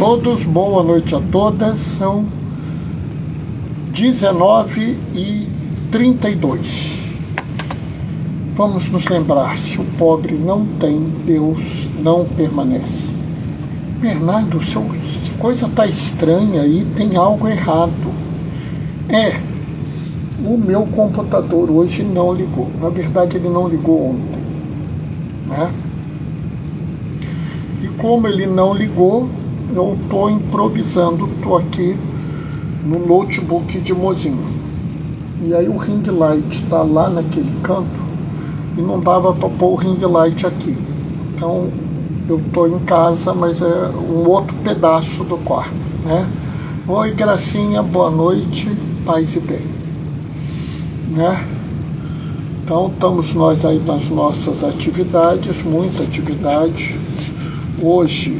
todos, boa noite a todas. São 19h32. Vamos nos lembrar: se o pobre não tem, Deus não permanece. Bernardo, se coisa está estranha aí, tem algo errado. O meu computador hoje não ligou. Na verdade, ele não ligou ontem, né? E como ele não ligou, eu estou improvisando, estou aqui no notebook de mozinho. E aí o ring light está lá naquele canto e não dava para pôr o ring light aqui. Então eu estou em casa, mas é um outro pedaço do quarto, né? Oi, Gracinha, boa noite, paz e bem, né? Então estamos nós aí nas nossas atividades, muita atividade. Hoje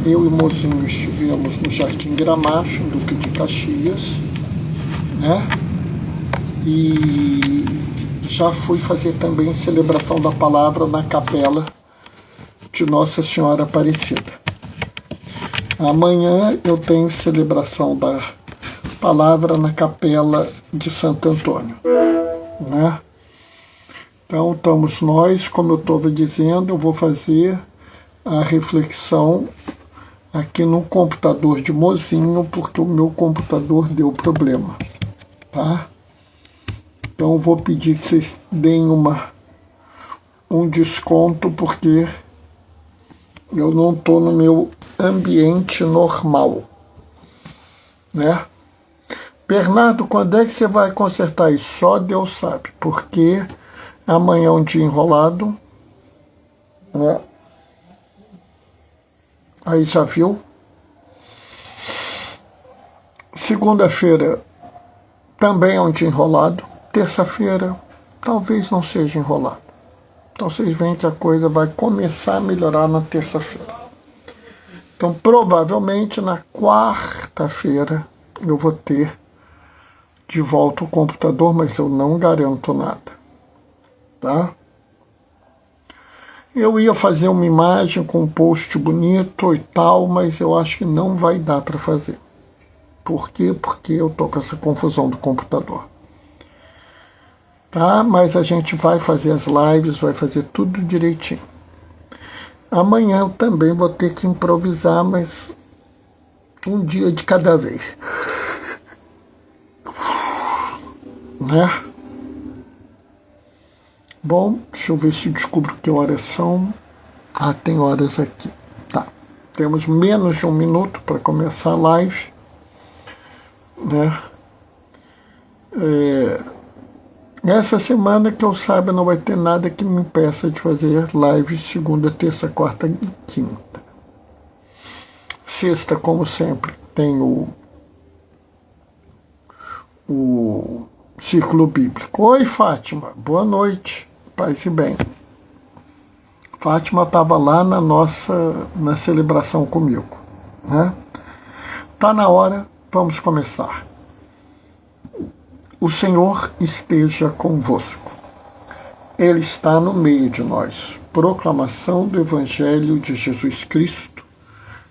eu e Mozinho estivemos no Jardim Gramacho, em Duque de Caxias, né? E já fui fazer também celebração da palavra na capela de Nossa Senhora Aparecida. Amanhã eu tenho celebração da palavra na capela de Santo Antônio, né? Então estamos nós, como eu estava dizendo, eu vou fazer a reflexão aqui no computador de Mozinho, porque o meu computador deu problema, tá? Então eu vou pedir que vocês deem um desconto, porque eu não estou no meu ambiente normal, né? Bernardo, quando é que você vai consertar isso? Só Deus sabe, porque amanhã é um dia enrolado, né? Aí já viu? Segunda-feira também é um dia enrolado. Terça-feira talvez não seja enrolado. Então vocês veem que a coisa vai começar a melhorar na terça-feira. Então provavelmente na quarta-feira eu vou ter de volta o computador, mas eu não garanto nada, tá? Eu ia fazer uma imagem com um post bonito e tal, mas eu acho que não vai dar para fazer. Por quê? Porque eu tô com essa confusão do computador. Tá? Mas a gente vai fazer as lives, vai fazer tudo direitinho. Amanhã eu também vou ter que improvisar, mas um dia de cada vez, né? Bom, deixa eu ver se eu descubro que horas são. Ah, tem horas aqui. Tá. Temos menos de um minuto para começar a live, né? Essa semana, que eu saiba, não vai ter nada que me impeça de fazer lives segunda, terça, quarta e quinta. Sexta, como sempre, tem o Círculo Bíblico. Oi, Fátima. Boa noite. Paz e bem. Fátima estava lá na celebração comigo, né? Tá na hora, vamos começar. O Senhor esteja convosco. Ele está no meio de nós. Proclamação do Evangelho de Jesus Cristo,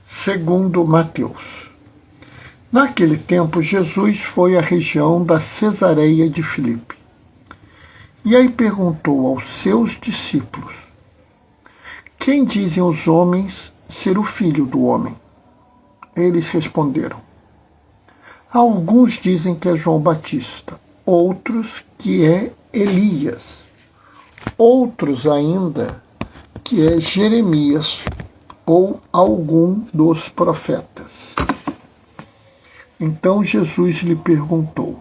segundo Mateus. Naquele tempo, Jesus foi à região da Cesareia de Filipe. E aí perguntou aos seus discípulos: quem dizem os homens ser o Filho do Homem? Eles responderam: alguns dizem que é João Batista, outros que é Elias, outros ainda que é Jeremias ou algum dos profetas. Então Jesus lhe perguntou: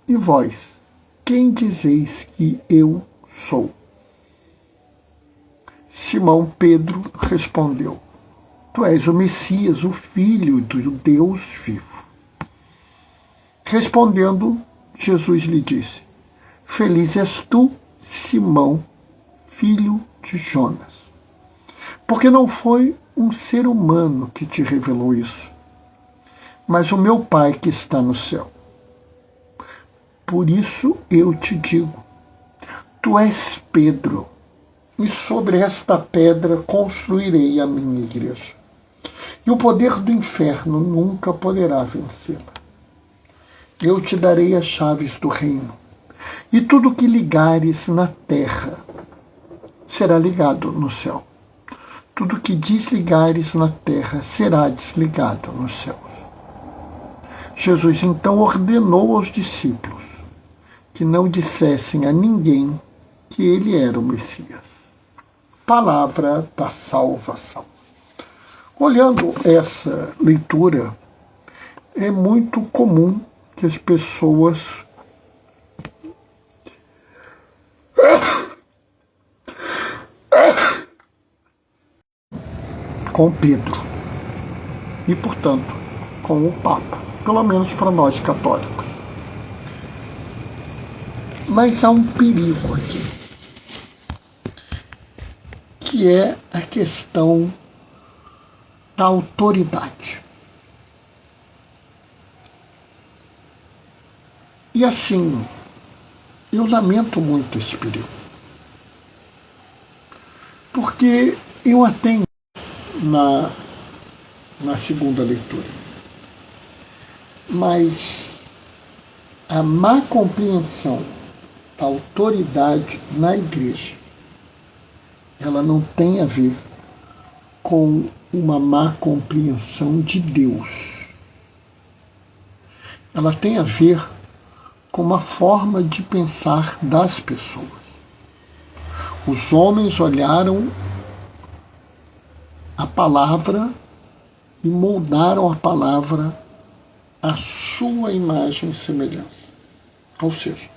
e vós, quem dizeis que eu sou? Simão Pedro respondeu: tu és o Messias, o Filho do Deus vivo. Respondendo, Jesus lhe disse: feliz és tu, Simão, filho de Jonas, porque não foi um ser humano que te revelou isso, mas o meu Pai que está no céu. Por isso eu te digo: tu és Pedro, e sobre esta pedra construirei a minha igreja. e o poder do inferno nunca poderá vencê-la. Eu te darei as chaves do reino, e tudo que ligares na terra será ligado no céu. Tudo que desligares na terra será desligado no céu. Jesus então ordenou aos discípulos que não dissessem a ninguém que ele era o Messias. Palavra da salvação. Olhando essa leitura, é muito comum que as pessoas com Pedro e, portanto, com o Papa, pelo menos para nós católicos. Mas há um perigo aqui, que é a questão da autoridade. E assim, eu lamento muito esse perigo, porque eu a tenho na segunda leitura. Mas a má compreensão da autoridade na igreja, ela não tem a ver com uma má compreensão de Deus. Ela tem a ver com uma forma de pensar das pessoas. Os homens olharam a palavra e moldaram a palavra à sua imagem e semelhança. Ou seja,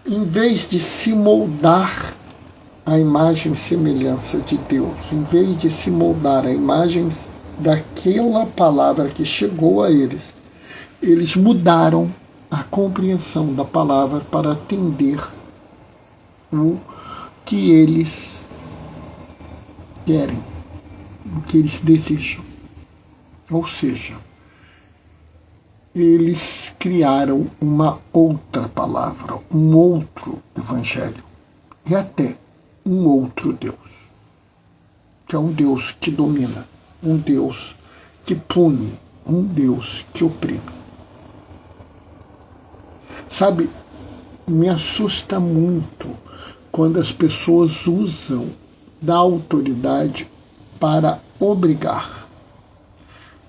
em vez de se moldar a imagem e semelhança de Deus, em vez de se moldar a imagem daquela palavra que chegou a eles, eles mudaram a compreensão da palavra para atender o que eles querem, o que eles desejam. Ou seja, eles criaram uma outra palavra, um outro evangelho e até um outro Deus, que é um Deus que domina, um Deus que pune, um Deus que oprime. Sabe, me assusta muito quando as pessoas usam da autoridade para obrigar,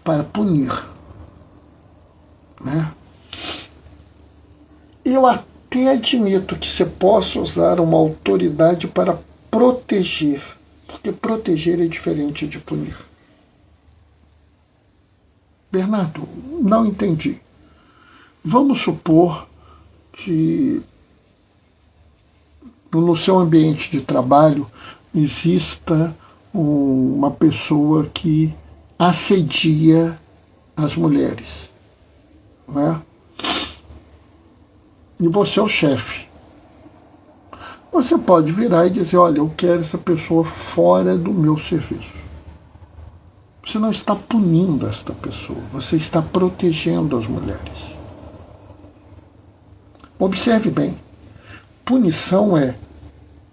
para punir, né? Eu até admito que você possa usar uma autoridade para proteger, porque proteger é diferente de punir. Bernardo, não entendi. Vamos supor que no seu ambiente de trabalho exista uma pessoa que assedia as mulheres, né? E você é o chefe. Você pode virar e dizer, olha, eu quero essa pessoa fora do meu serviço. Você não está punindo esta pessoa, você está protegendo as mulheres. Observe bem, punição é,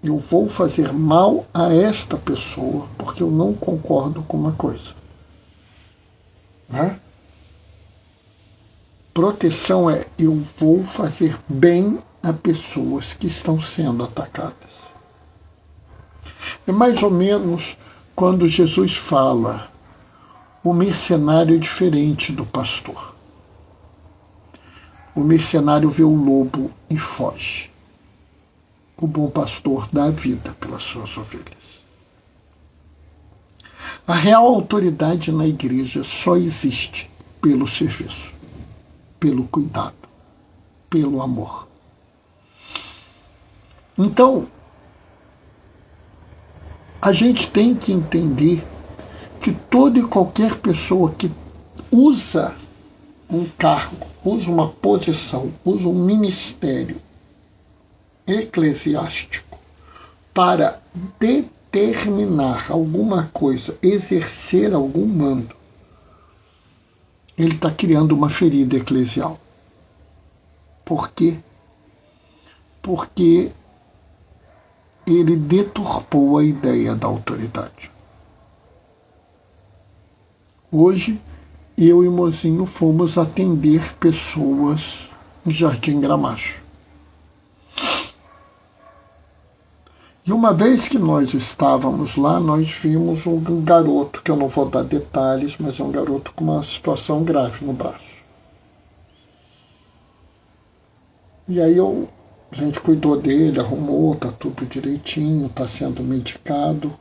eu vou fazer mal a esta pessoa porque eu não concordo com uma coisa. Né? Proteção é, eu vou fazer bem a pessoas que estão sendo atacadas. É mais ou menos quando Jesus fala, o mercenário é diferente do pastor. O mercenário vê o lobo e foge. O bom pastor dá a vida pelas suas ovelhas. A real autoridade na igreja só existe pelo serviço, pelo cuidado, pelo amor. Então, a gente tem que entender que toda e qualquer pessoa que usa um cargo, usa uma posição, usa um ministério eclesiástico para determinar alguma coisa, exercer algum mando, ele está criando uma ferida eclesial. Por quê? Porque ele deturpou a ideia da autoridade. Hoje, eu e Mozinho fomos atender pessoas em Jardim Gramacho. E uma vez que nós estávamos lá, nós vimos um garoto, que eu não vou dar detalhes, mas é um garoto com uma situação grave no braço. E aí a gente cuidou dele, arrumou, tá tudo direitinho, tá sendo medicado.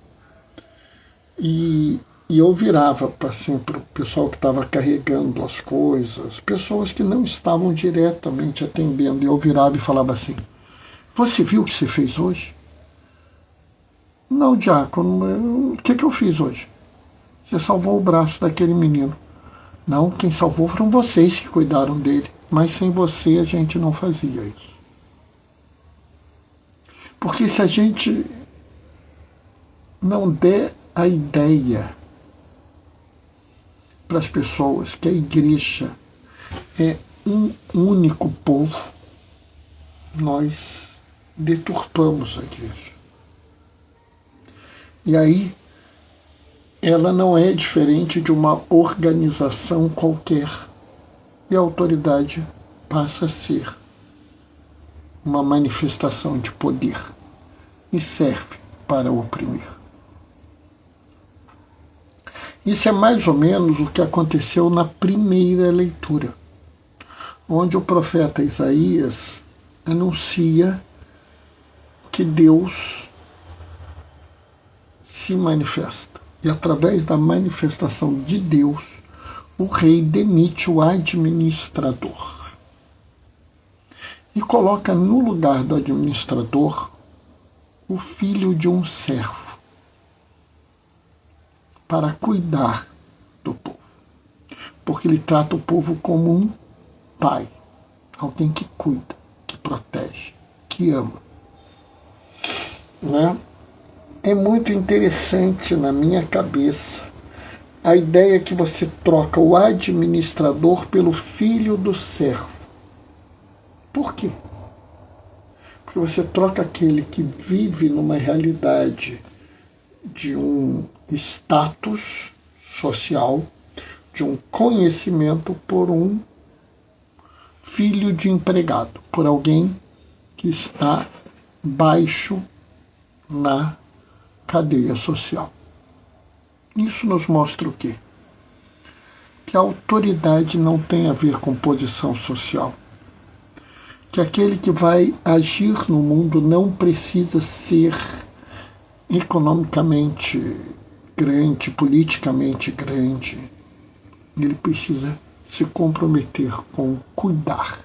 E eu virava assim, para o pessoal que estava carregando as coisas, pessoas que não estavam diretamente atendendo, e eu virava e falava assim: você viu o que você fez hoje? Não, diácono, o que eu fiz hoje? Você salvou o braço daquele menino. Não, quem salvou foram vocês que cuidaram dele, mas sem você a gente não fazia isso. Porque se a gente não der a ideia para as pessoas que a igreja é um único povo, nós deturpamos a igreja. E aí, ela não é diferente de uma organização qualquer. E a autoridade passa a ser uma manifestação de poder e serve para oprimir. Isso é mais ou menos o que aconteceu na primeira leitura, onde o profeta Isaías anuncia que Deus se manifesta. E através da manifestação de Deus, o rei demite o administrador e coloca no lugar do administrador o filho de um servo para cuidar do povo, porque ele trata o povo como um pai, alguém que cuida, que protege, que ama. Né? É muito interessante na minha cabeça a ideia que você troca o administrador pelo filho do servo. Por quê? Porque você troca aquele que vive numa realidade de um status social, de um conhecimento, por um filho de empregado, por alguém que está baixo na cadeia social. Isso nos mostra o quê? Que a autoridade não tem a ver com posição social. Que aquele que vai agir no mundo não precisa ser economicamente grande, politicamente grande. Ele precisa se comprometer com cuidar.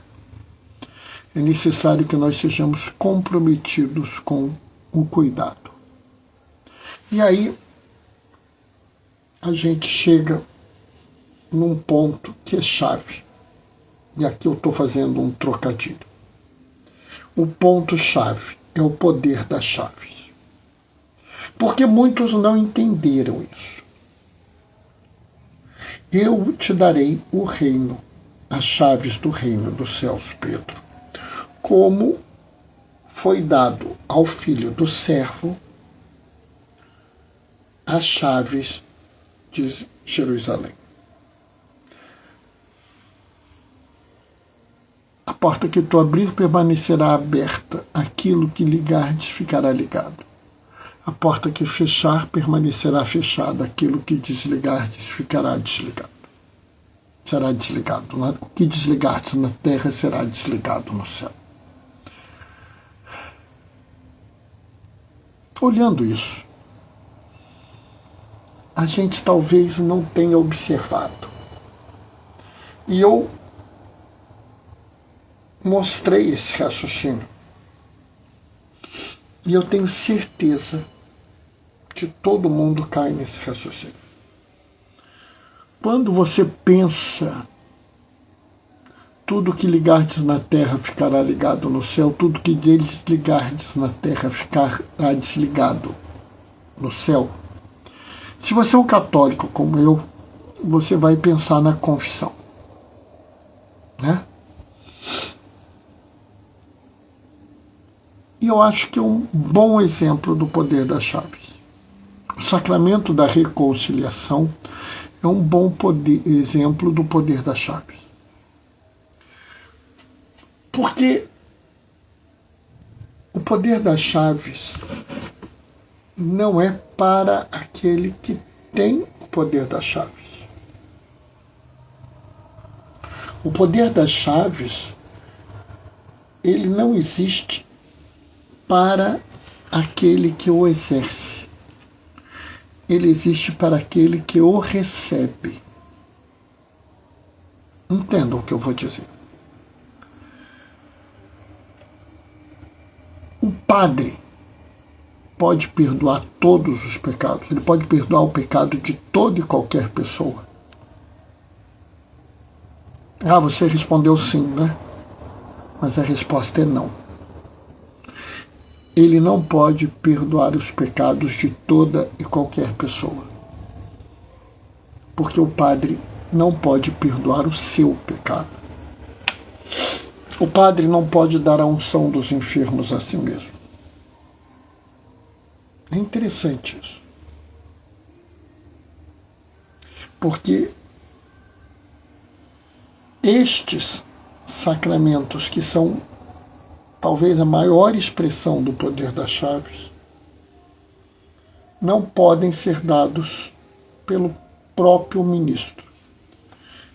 É necessário que nós sejamos comprometidos com o cuidado. E aí a gente chega num ponto que é chave. E aqui eu estou fazendo um trocadilho. O ponto-chave é o poder das chaves. Porque muitos não entenderam isso. Eu te darei o reino, as chaves do reino dos céus, Pedro, como foi dado ao filho do servo as chaves de Jerusalém. A porta que tu abrir permanecerá aberta, aquilo que ligardes ficará ligado. A porta que fechar permanecerá fechada, aquilo que desligardes ficará desligado. Será desligado. O que desligardes na terra será desligado no céu. Olhando isso, a gente talvez não tenha observado. E eu mostrei esse raciocínio. E eu tenho certeza que todo mundo cai nesse raciocínio. Quando você pensa, tudo que ligardes na terra ficará ligado no céu, tudo que desligardes na terra ficará desligado no céu. Se você é um católico como eu, você vai pensar na confissão, né? E eu acho que é um bom exemplo do poder das chaves. O sacramento da reconciliação é um bom exemplo do poder das chaves. Porque o poder das chaves não é para aquele que tem o poder das chaves. O poder das chaves, ele não existe para aquele que o exerce. Ele existe para aquele que o recebe. Entendam o que eu vou dizer. O padre pode perdoar todos os pecados. Ele pode perdoar o pecado de toda e qualquer pessoa. Ah, você respondeu sim, né? Mas a resposta é não. Ele não pode perdoar os pecados de toda e qualquer pessoa. Porque o padre não pode perdoar o seu pecado. O padre não pode dar a unção dos enfermos a si mesmo. É interessante isso. Porque estes sacramentos, que são talvez a maior expressão do poder das chaves, não podem ser dados pelo próprio ministro.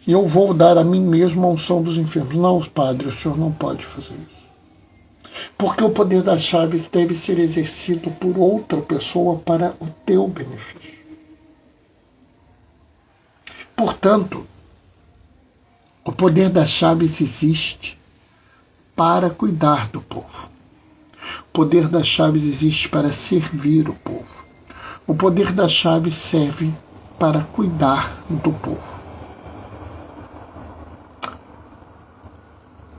E eu vou dar a mim mesmo a unção dos enfermos. Não, padre, o senhor não pode fazer isso. Porque o poder das chaves deve ser exercido por outra pessoa para o teu benefício. Portanto, o poder das chaves existe para cuidar do povo. O poder das chaves existe para servir o povo. O poder das chaves serve para cuidar do povo.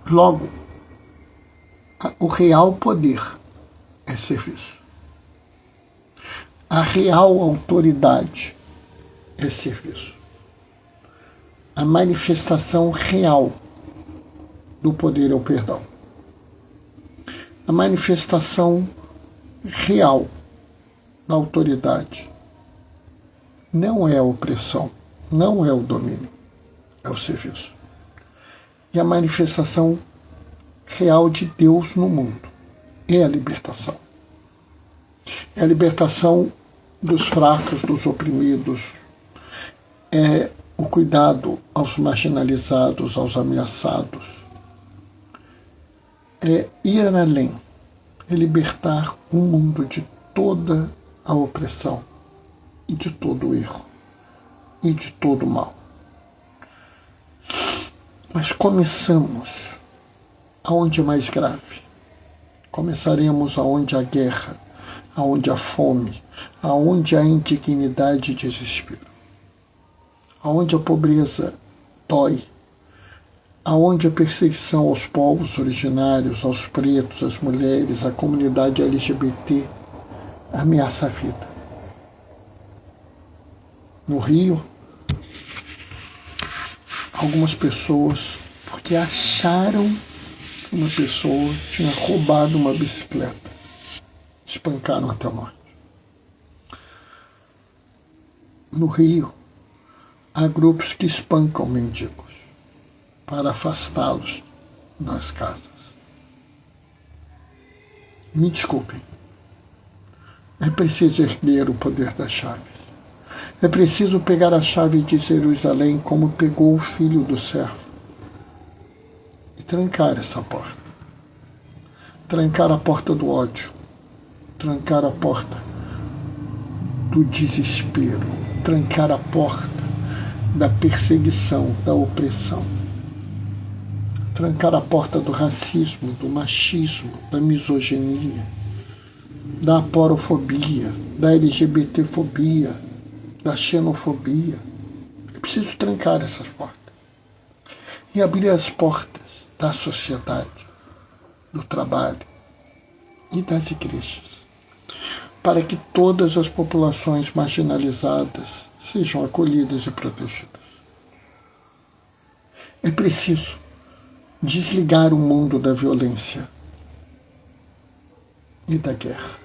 Logo, o real poder é serviço. A real autoridade é serviço. A manifestação real do poder é o perdão. A manifestação real da autoridade não é a opressão, não é o domínio, é o serviço. E a manifestação real de Deus no mundo é a libertação. É a libertação dos fracos, dos oprimidos, é o cuidado aos marginalizados, aos ameaçados. É ir além, é libertar o mundo de toda a opressão e de todo o erro e de todo o mal. Mas começamos aonde é mais grave. Começaremos aonde há guerra, aonde há fome, aonde há indignidade e desespero, aonde a pobreza dói, aonde a perseguição aos povos originários, aos pretos, às mulheres, à comunidade LGBT ameaça a vida. No Rio, algumas pessoas, porque acharam que uma pessoa tinha roubado uma bicicleta, espancaram até a morte. No Rio, há grupos que espancam mendigos para afastá-los das casas. Me desculpem. É preciso erguer o poder das chaves. É preciso pegar a chave de Jerusalém como pegou o filho do servo e trancar essa porta. Trancar a porta do ódio. Trancar a porta do desespero. Trancar a porta da perseguição, da opressão. Trancar a porta do racismo, do machismo, da misoginia, da aporofobia, da LGBTfobia, da xenofobia. É preciso trancar essas portas e abrir as portas da sociedade, do trabalho e das igrejas, para que todas as populações marginalizadas sejam acolhidas e protegidas. É preciso desligar o mundo da violência e da guerra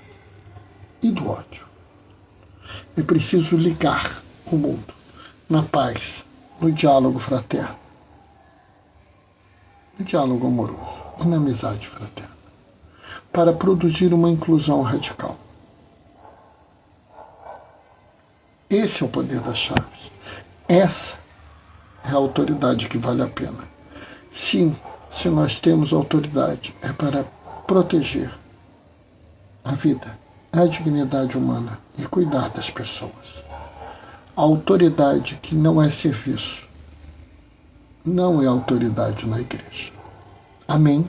e do ódio. É preciso ligar o mundo na paz, no diálogo fraterno, no diálogo amoroso e na amizade fraterna, para produzir uma inclusão radical. Esse é o poder das chaves. Essa é a autoridade que vale a pena. Sim, se nós temos autoridade, é para proteger a vida, a dignidade humana e cuidar das pessoas. A autoridade que não é serviço não é autoridade na igreja. Amém?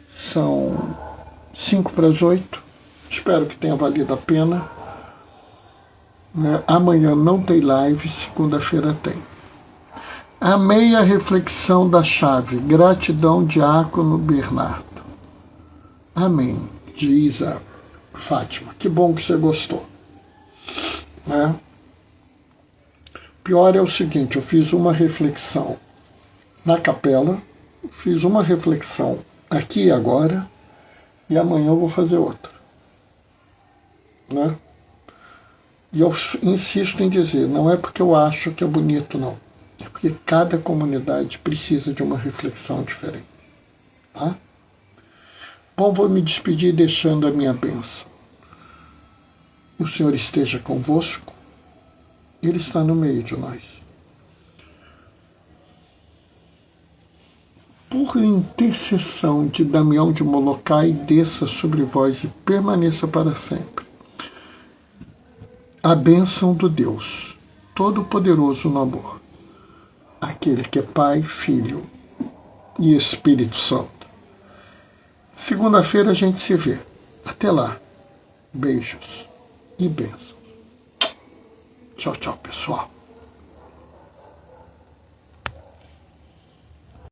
São 7:55. Espero que tenha valido a pena. Amanhã não tem live, segunda-feira tem. Amei a reflexão da chave. Gratidão, Diácono Bernardo. Amém, diz a Fátima. Que bom que você gostou. Pior é o seguinte, eu fiz uma reflexão na capela, fiz uma reflexão aqui e agora, e amanhã eu vou fazer outra. E eu insisto em dizer, não é porque eu acho que é bonito, não. É porque cada comunidade precisa de uma reflexão diferente. Tá? Bom, vou me despedir deixando a minha bênção. O Senhor esteja convosco. Ele está no meio de nós. Por intercessão de Damião de Molokai, desça sobre vós e permaneça para sempre a bênção do Deus Todo-Poderoso no amor, aquele que é Pai, Filho e Espírito Santo. Segunda-feira a gente se vê. Até lá. Beijos e bênçãos. Tchau, tchau, pessoal.